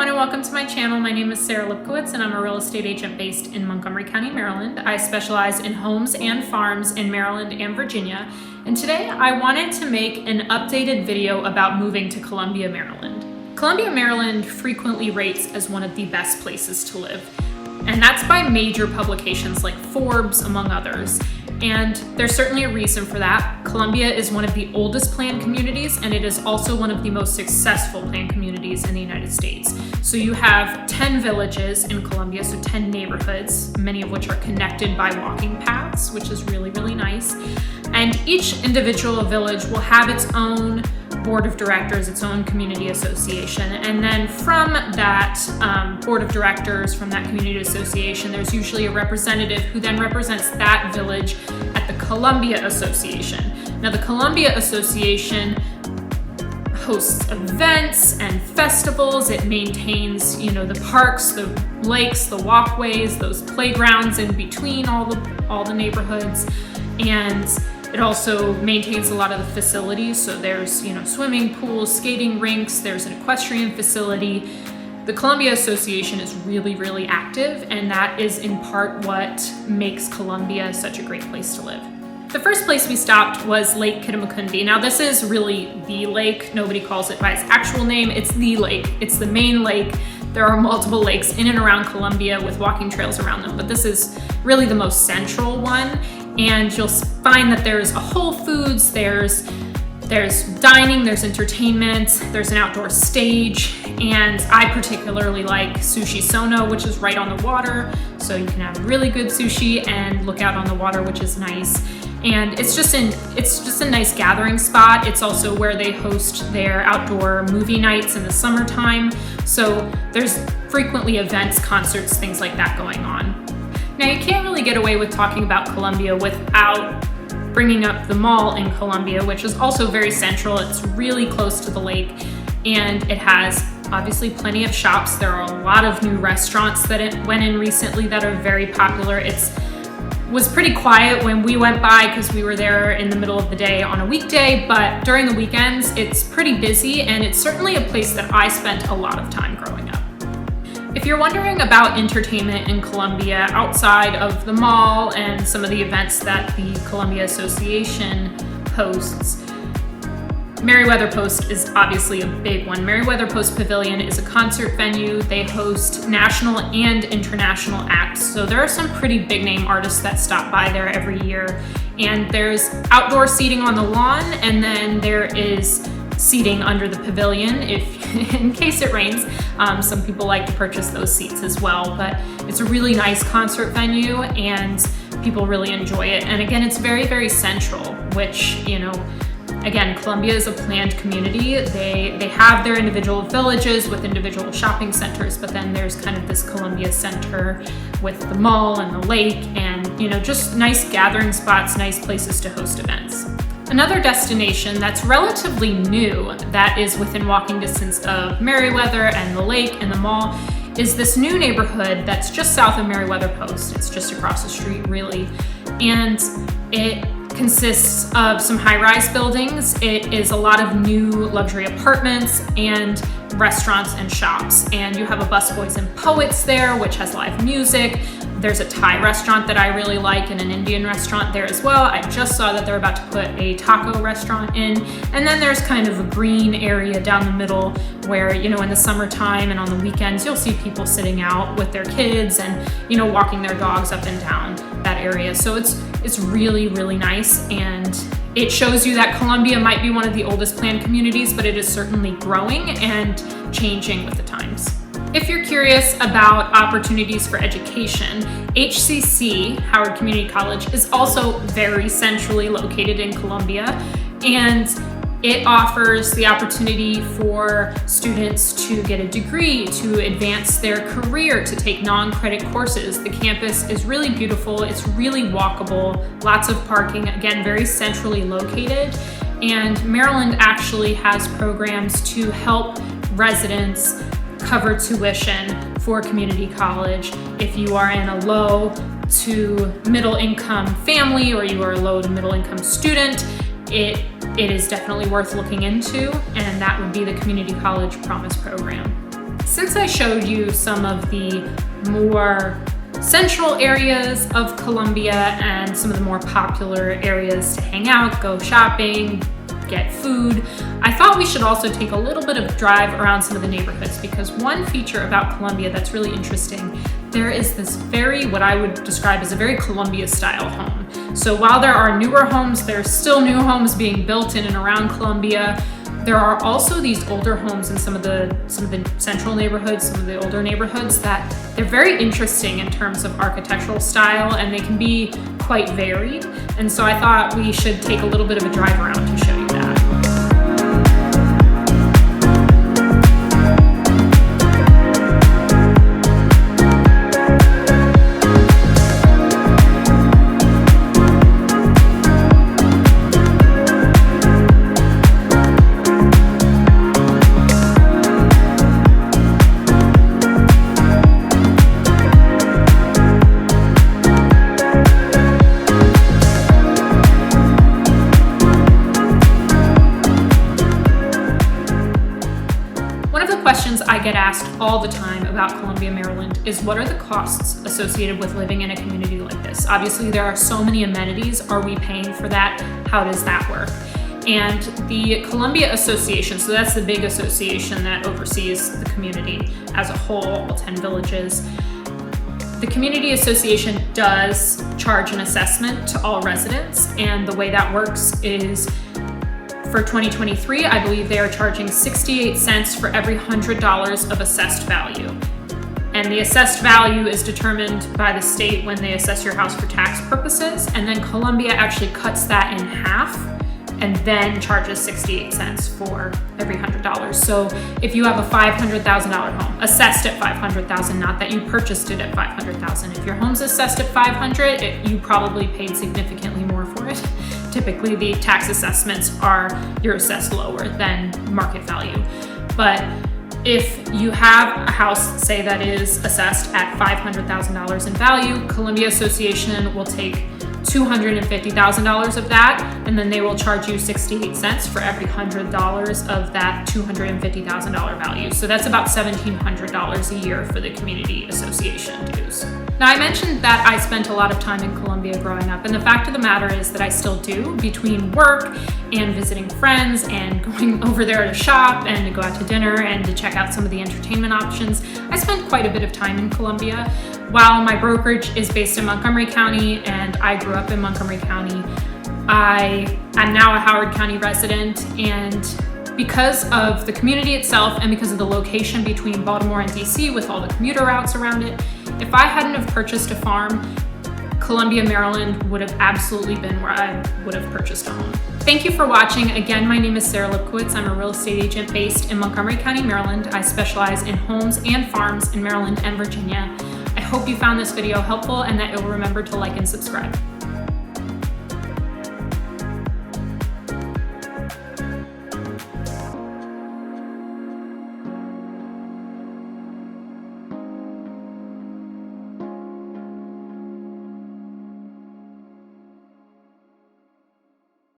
everyone, and welcome to my channel. My name is Sarah Lipkowitz, and I'm a real estate agent based in Montgomery County, Maryland. I specialize in homes and farms in Maryland and Virginia. And today I wanted to make an updated video about moving to Columbia, Maryland. Columbia, Maryland frequently rates as one of the best places to live. And that's by major publications like Forbes, among others. And there's certainly a reason for that. Columbia is one of the oldest planned communities, and it is also one of the most successful planned communities in the United States. So you have 10 villages in Columbia, so 10 neighborhoods, many of which are connected by walking paths, which is really, really nice. And each individual village will have its own board of directors, its own community association. And then from that board of directors, from that community association, there's usually a representative who then represents that village at the Columbia Association. Now the Columbia Association hosts events and festivals. It maintains, the parks, the lakes, the walkways, those playgrounds in between all the neighborhoods. And it also maintains a lot of the facilities. So there's, swimming pools, skating rinks, there's an equestrian facility. The Columbia Association is really, really active, and that is in part what makes Columbia such a great place to live. The first place we stopped was Lake Kittamaqundi. Now this is really the lake. Nobody calls it by its actual name. It's the lake. It's the main lake. There are multiple lakes in and around Columbia with walking trails around them, but this is really the most central one. And you'll find that there's a Whole Foods, there's dining, there's entertainment, there's an outdoor stage, and I particularly like Sushi Sono, which is right on the water, so you can have really good sushi and look out on the water, which is nice. And it's just a nice gathering spot. It's also where they host their outdoor movie nights in the summertime, so there's frequently events, concerts, things like that going on. Now, you can't really get away with talking about Columbia without bringing up the mall in Columbia, which is also very central. It's really close to the lake, and it has obviously plenty of shops. There are a lot of new restaurants that it went in recently that are very popular. It was pretty quiet when we went by because we were there in the middle of the day on a weekday, but during the weekends, it's pretty busy, and it's certainly a place that I spent a lot of time growing up. If you're wondering about entertainment in Columbia outside of the mall and some of the events that the Columbia Association hosts, Merriweather Post is obviously a big one. Merriweather Post Pavilion is a concert venue. They host national and international acts. So there are some pretty big name artists that stop by there every year. And there's outdoor seating on the lawn, and then there is seating under the pavilion in case it rains. Some people like to purchase those seats as well, but it's a really nice concert venue and people really enjoy it. And again, it's very, very central, which, again, Columbia is a planned community. They have their individual villages with individual shopping centers, but then there's kind of this Columbia center with the mall and the lake and, just nice gathering spots, nice places to host events. Another destination that's relatively new that is within walking distance of Merriweather and the lake and the mall is this new neighborhood that's just south of Merriweather Post. It's just across the street, really. And it consists of some high-rise buildings. It is a lot of new luxury apartments and restaurants and shops. And you have a Busboys and Poets there, which has live music. There's a Thai restaurant that I really like and an Indian restaurant there as well. I just saw that they're about to put a taco restaurant in. And then there's kind of a green area down the middle where, in the summertime and on the weekends, you'll see people sitting out with their kids and, walking their dogs up and down that area. So it's really, really nice. And it shows you that Columbia might be one of the oldest planned communities, but it is certainly growing and changing with the times. If you're curious about opportunities for education, HCC, Howard Community College, is also very centrally located in Columbia, and it offers the opportunity for students to get a degree, to advance their career, to take non-credit courses. The campus is really beautiful. It's really walkable, lots of parking, again, very centrally located. And Maryland actually has programs to help residents cover tuition for community college. If you are in a low to middle income family or you are a low to middle income student, it is definitely worth looking into, and that would be the Community College Promise Program. Since since I showed you some of the more central areas of Columbia and some of the more popular areas to hang out, go shopping, get food, I thought we should also take a little bit of a drive around some of the neighborhoods, because one feature about Columbia that's really interesting, there is this what I would describe as a very Columbia style home. So while there are newer homes, there's still new homes being built in and around Columbia. There are also these older homes in some of the central neighborhoods, some of the older neighborhoods, that they're very interesting in terms of architectural style, and they can be quite varied. And so I thought we should take a little bit of a drive around to show you that. Questions I get asked all the time about Columbia, Maryland is, what are the costs associated with living in a community like this? Obviously, there are so many amenities. Are we paying for that? How does that work? And the Columbia Association, so that's the big association that oversees the community as a whole, all 10 villages. The Community Association does charge an assessment to all residents, and the way that works is, for 2023, I believe they are charging 68 cents for every $100 of assessed value. And the assessed value is determined by the state when they assess your house for tax purposes, and then Columbia actually cuts that in half and then charges 68 cents for every $100. So if you have a $500,000 home, assessed at $500,000, not that you purchased it at $500,000. If your home's assessed at $500,000, you probably paid significantly more for it. Typically, the tax assessments you're assessed lower than market value. But if you have a house, say, that is assessed at $500,000 in value, Columbia Association will take $250,000 of that, and then they will charge you 68 cents for every $100 of that $250,000 value. So that's about $1,700 a year for the Community Association dues. Now, I mentioned that I spent a lot of time in Columbia growing up, and the fact of the matter is that I still do, between work and visiting friends and going over there to shop and to go out to dinner and to check out some of the entertainment options. I spent quite a bit of time in Columbia. While my brokerage is based in Montgomery County and I grew up in Montgomery County, I am now a Howard County resident, and because of the community itself and because of the location between Baltimore and DC with all the commuter routes around it, if I hadn't have purchased a farm, Columbia, Maryland would have absolutely been where I would have purchased a home. Thank you for watching. Again, my name is Sarah Lipkowitz. I'm a real estate agent based in Montgomery County, Maryland. I specialize in homes and farms in Maryland and Virginia. I hope you found this video helpful and that you'll remember to like and subscribe.